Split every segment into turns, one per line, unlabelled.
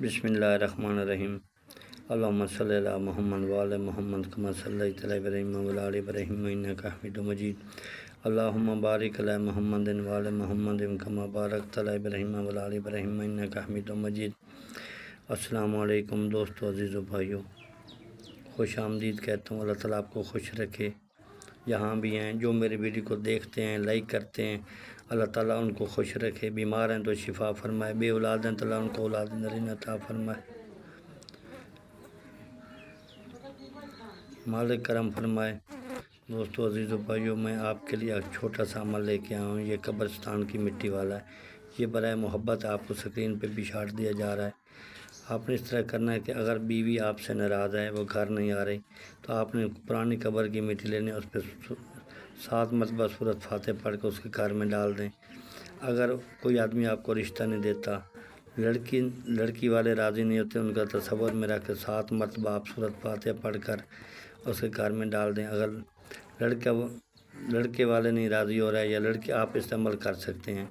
بسم اللہ الرحمن الرحیم اللہم صلی علی محمد وعلی محمد کما صلیت علی ابراہیم وعلی آل ابراہیم انک حمید مجید اللہم بارک علی محمد وعلی محمد کما بارکت علی ابراہیم وعلی آل ابراہیم انک حمید مجید۔ السلام علیکم دوستو، عزیز و بھائیو، خوش آمدید کہتا ہوں۔ اللہ تعالیٰ آپ کو خوش رکھے، جہاں بھی ہیں، جو میری ویڈیو کو دیکھتے ہیں، لائک کرتے ہیں، اللہ تعالیٰ ان کو خوش رکھے۔ بیمار ہیں تو شفا فرمائے، بے اولاد ہیں تو اللہ ان کو اولاد نرین عطا فرمائے، مالک کرم فرمائے۔ دوستو، عزیز و بھائیو، میں آپ کے لیے ایک چھوٹا سا عمل لے کے آیا ہوں۔ یہ قبرستان کی مٹی والا ہے۔ یہ برائے محبت آپ کو سکرین پہ بھی چھاٹ دیا جا رہا ہے۔ آپ نے اس طرح کرنا ہے کہ اگر بیوی آپ سے ناراض ہے، وہ گھر نہیں آ رہی، تو آپ نے پرانی قبر کی مٹی لینی، اس پہ 7 مرتبہ سورۃ فاتحہ پڑھ کے اس کے گھر میں ڈال دیں۔ اگر کوئی آدمی آپ کو رشتہ نہیں دیتا، لڑکی والے راضی نہیں ہوتے، ان کا تصور میں رکھ کے 7 مرتبہ آپ سورۃ فاتحہ پڑھ کر اس کے گھر میں ڈال دیں۔ اگر لڑکے والے نہیں راضی ہو رہا ہے یا لڑکے، آپ اس عمل کر سکتے ہیں۔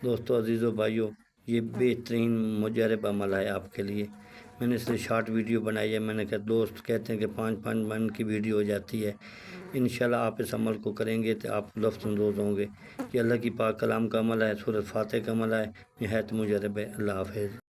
دوستو، عزیز و بھائیو، یہ بہترین مجرب عمل ہے آپ کے لیے۔ میں نے اس لیے شارٹ ویڈیو بنائی ہے۔ میں نے کہا دوست کہتے ہیں کہ 5 منٹ کی ویڈیو ہو جاتی ہے۔ انشاءاللہ آپ اس عمل کو کریں گے تو آپ لطف اندوز ہوں گے۔ یہ اللہ کی پاک کلام کا عمل ہے، سورۃ فاتحہ کا عمل ہے، نہایت مجرب ہے۔ اللہ حافظ۔